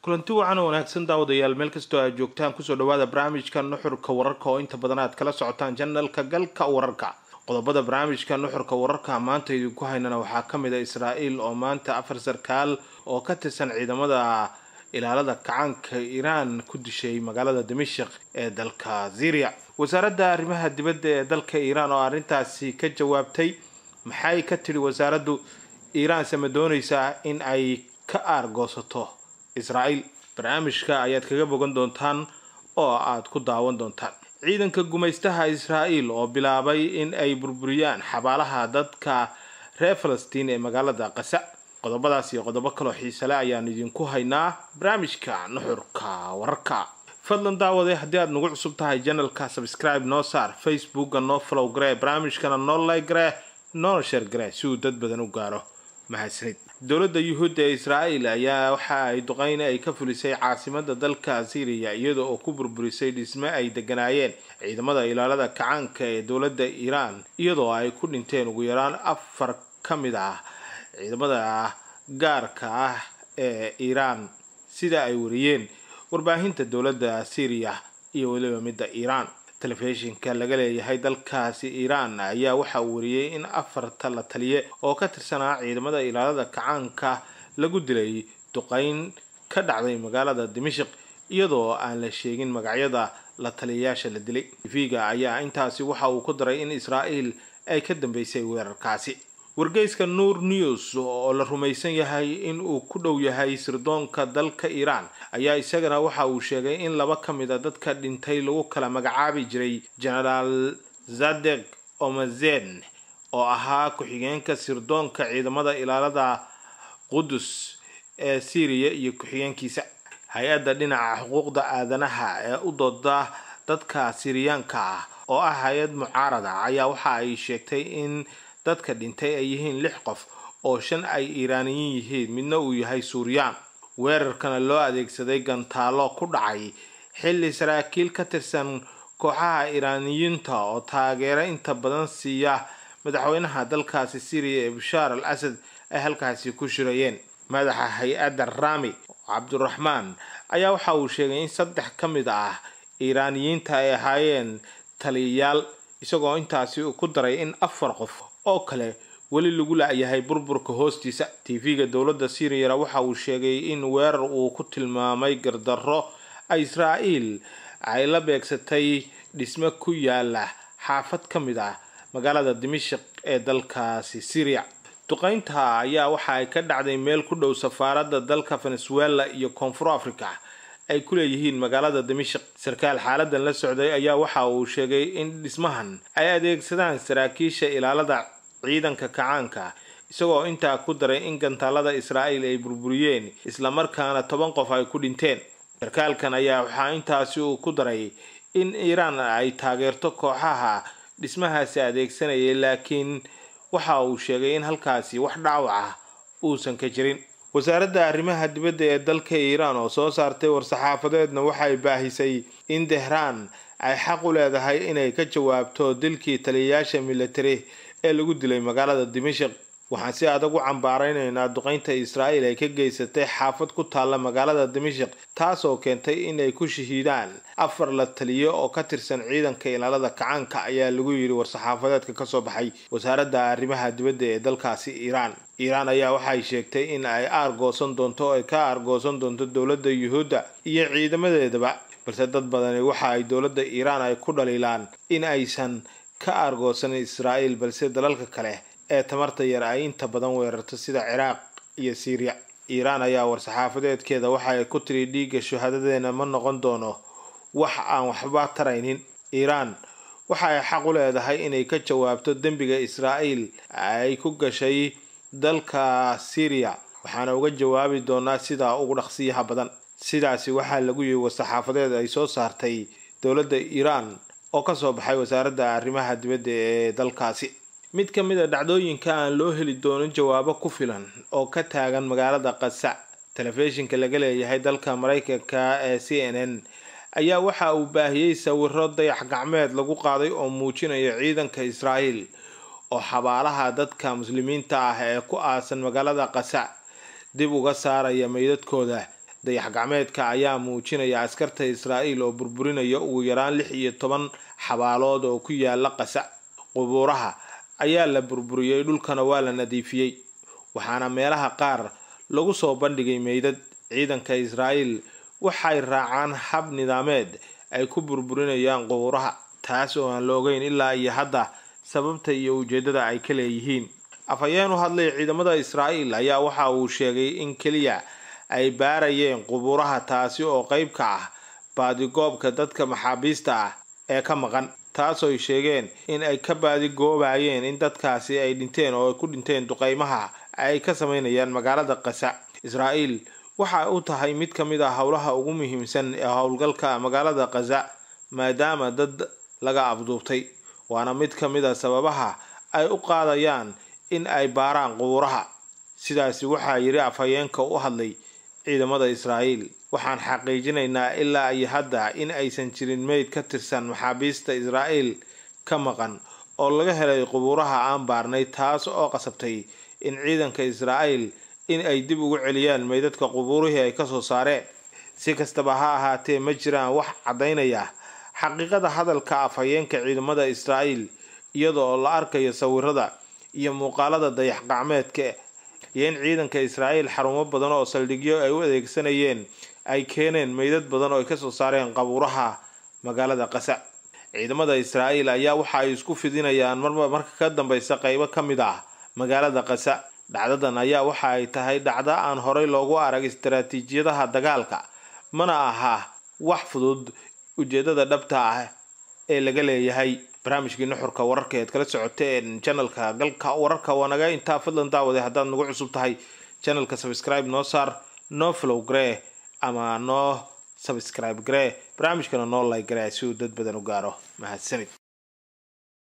kulanti wacan oo wanaagsan daawadayaal meel kastoo aad joogtaan kusoo dhawaada barnaamijka nuxurka wararka oo inta badan aad kala socotaan channelka galka wararka. qodobada barnaamijka nuxurka wararka maanta idinku haynana waxaa ka mid ah Israa'iil oo maanta 4 sarkaal oo ka tirsan ciidamada ilaalada kacaanka Iran ku dishay magaalada Dimashq ee dalka Syria. wasaaradda arrimaha dibadda ee dalka Iran oo arintaasi ka jawaabtay maxay ka tiri wasaaraddu Iran sama doonaysa in ay ka argoosato Israa'iil. barnaamijka ayaad kaga bogan doontaan oo aad ku daawan doontaan. ciidanka gumaystaha Israa'iil oo bilaabay in ay burburiyaan xabaalaha dadka reer Falastiin ee magaalada Gaza. qodobadaas iyo qodobo kale oo xiiso leh ayaan idinku haynaa barnaamijka nuxurka wararka. fadlan daawade haddii aad nagu cusub tahay channelka subscribe noo saar, facebookga noo follow garee, barnaamijkana noo like garee, noo share garee si uu dad badan u gaaro. mahadsanid. dowladda Yuhuudda ee Israa'iil ayaa waxa ay duqeyn ay ka fulisay caasimadda dalka Syria iyadoo oo ku burburisay dhisme ay deganaayeen ciidamada ilaalada kacaanka ee dowladda Iran iyadoo ay ku dhinteen ugu yaraan 4 ka mid ah ciidamada gaarka ah ee Iran sida ay wariyeen warbaahinta dowladda Syria iyo waliba midda Iran. telefishinka laga leeyahay dalkaasi Iran ayaa waxa uu wariyay in 4 la taliye oo ka tirsanaa ciidamada ilaalada kacaanka lagu dilay duqeyn ka dhacday magaalada Dimashq iyadoo aan la sheegin magacyada la taliyayaasha la dilay. TV-ga ayaa intaasi waxa uu ku daray in Israa'iil ay ka dambeysay weerarkaasi. wargeyska Noor News oo la rumaysan yahay in uu ku dhow yahay sirdoonka dalka Iran ayaa isagana waxa uu sheegay in 2 ka mid ah dadka dhintay lagu kala magacaabi jiray General Zadek Omazen oo ahaa ku-xigeenka sirdoonka ciidamada ilaalada Qudus ee Syria iyo ku-xigeenkiisa. hay-adda dhinaca xuquuqda aadanaha ee u dooda dadka Syriyaanka ah oo ah hay-ad mucaarada ayaa waxa ay sheegtay in dadka dhintay ay yihiin 6 qof oo 5 ay Iiraaniyiin yihiin midna uu yahay Suuriyaan. weerarkana loo adeegsaday gantaalo ku dhacay xilli saraakiil ka tirsan kooxaha Iiraaniyiinta oo taageero inta badan siiya madaxweynaha dalkaasi Syria Bashar al-Assad ay halkaasi ku shirayeen. madaxa hay-adda Rami Abdurrahman ayaa waxa uu sheegay in 3 ka mid ah Iiraaniyiinta ay ahaayeen taliyayaal isagoo intaasi ku daray in 4 qof oo kale wali lagu laayahay burburka hoostiisa. TV-ga dowladda Syria waxa uu sheegay in weerar uu ku tilmaamay gardarro Israa'iil ay la beegsatay dhisme ku yaala xaafad ka mid ah magaalada Dimashq ee dalkaasi Syria. duqeynta ayaa waxa ay ka dhacday meel ku dhow safaaradda dalka Venezuela iyo Koonfur Afrika ay ku leeyihiin magaalada Dimashq. sarkaal xaaladan la socday ayaa waxa uu sheegay in dhismahan ay adeegsadaan saraakiisha ilaalada ciidanka kacaanka isagoo intaa ku daray in gantaalada Israa'iil ay burburiyeen isla markaana 10 qof ay ku dhinteen. sarkaalkan ayaa waxa intaasi uu ku daray in Iran ay taageerto kooxaha dhismahaasi adeegsanayay laakiin waxa uu sheegay in halkaasi wax dhaawac ah uusan ka jirin. wasaaradda arrimaha dibadda ee dalka Iran oo soo saartay war-saxaafadeedna waxay baahisay in Tehran ay xaq u leedahay inay ka jawaabto dilkii taliyayaasha military ee lagu dilay magaalada Dimashq. waxaan si adag u cambaaraynaynaa duqeynta Israa'iil ay ka geysatay xaafad ku taala magaalada Dimashq taasoo keentay in ay ku shahiidaan 4 la taliye oo ka tirsan ciidanka ilaalada kacaanka ayaa lagu yiri war-saxaafadeedka ka soo baxay wasaaradda arrimaha dibadda ee dalkaasi Iran. Iran ayaa waxay sheegtay in ay argoosan doonto dowladda Yuhuudda iyo ciidamadeedaba balse dad badan waxa ay dowladda Iran ay ku dhaliilaan in aysan ka argoosan Israa'iil balse dalalka kale ee tamarta yar ay inta badan weerarto sida Ciraaq iyo Syria. Iran ayaa war-saxaafadeedkeeda waxa ay ku tiri dhiigga shuhadadeena ma noqon doono wax aan waxba taraynin. Iran waxa ay xaq u leedahay inay ka jawaabto dambiga Israa'iil ay ku gashay dalka Syria waxaana uga jawaabi doonaa sida ugu dhaqsiyaha badan. sidaasi waxa lagu yiri war-saxaafadeed ay soo saartay dowladda Iran oo ka soo baxay wasaaradda arrimaha dibadda ee dalkaasi. mid ka mid ah dhacdooyinka aan loo heli doonin jawaabo ku filan oo ka taagan magaalada Gaza. telefishinka laga leeyahay dalka Mareykanka ee CNN ayaa waxa uu baahiyay sawirro dayax gacmeed lagu qaaday oo muujinaya ciidanka Israa'iil oo xabaalaha dadka muslimiinta ah ee ku aasan magaalada Gaza dib uga saaraya meydadkooda dayax gacmeedka ayaa muujinaya askarta Israa'iil oo burburinaya ugu yaraan 16 xabaalood oo ku yaala Gaza. qubuuraha ayaa la burburiyay, dhulkana waa la nadiifiyay, waxaana meelaha qaar lagu soo bandhigay meydad. ciidanka Israa'iil waxay raacaan hab nidaameed ay ku burburinayaan qubuuraha, taas oo aan la ogeyn ilaa iyo hadda sababta iyo ujeedada ay ka leeyihiin. afhayeen u hadlay ciidamada Israa'iil ayaa waxa uu sheegay in kaliya ay baarayeen qubuuraha, taasi oo qayb ka ah baadigoobka dadka maxaabiista ah ee ka maqan, taasoo ay sheegeen in ay ka baadigoobayeen in dadkaasi ay dhinteen oo ay ku dhinteen duqeymaha ay ka sameynayaan magaalada Gaza. Israa'iil waxa uu tahay mid ka mid ah howlaha ugu muhiimsan ee howlgalka magaalada Gaza, maadaama dad laga afduubtay, waana mid ka mid ah sababaha ay u qaadayaan in ay baaraan qubuuraha. sidaasi waxaa yiri afhayeenka u hadlay ciidamada Israa'iil. waxaan xaqiijinaynaa ilaa iyo hadda in aysan jirin meyd ka tirsan maxaabiista Israa'iil ka maqan oo laga helay qubuuraha aan baarnay, taas oo qasabtay in ciidanka Israa'iil in ay dib ugu celiyaan meydadka qubuurihii ay ka soo saareen. si kastaba ha ahaatee, ma jiraan wax cadaynaya xaqiiqada hadalka afhayeenka ciidamada Israa'iil, iyadoo la arkayo sawirada iyo muuqaalada dayax gacmeedka iyo in ciidanka Israa'iil xarumo badan oo saldhigyo ay u adeegsanayeen ay keeneen meydad badan oo ay ka soo saareen qubuuraha magaalada Gaza. ciidamada Israa'iil ayaa waxa ay isku fidinayaan marka ka dambaysa qaybo ka mid ah magaalada Gaza. dhacdadan ayaa waxa ay tahay dhacdo aan horey loogu arag istaraatiijiyadaha dagaalka, mana aha wax fudud. ujeedada dhabta ah ee laga leeyahay barnaamijkii nuxurka wararka ee kala socoteen channelka galka wararka wanaga inta fadlan daawade haddaad nagu cusub tahay channelka subscribe noo saar, noo follow gare ama noo subscribe gare, barnaamijkana noo like gare si uu dad badan u gaaro. mahadsanid.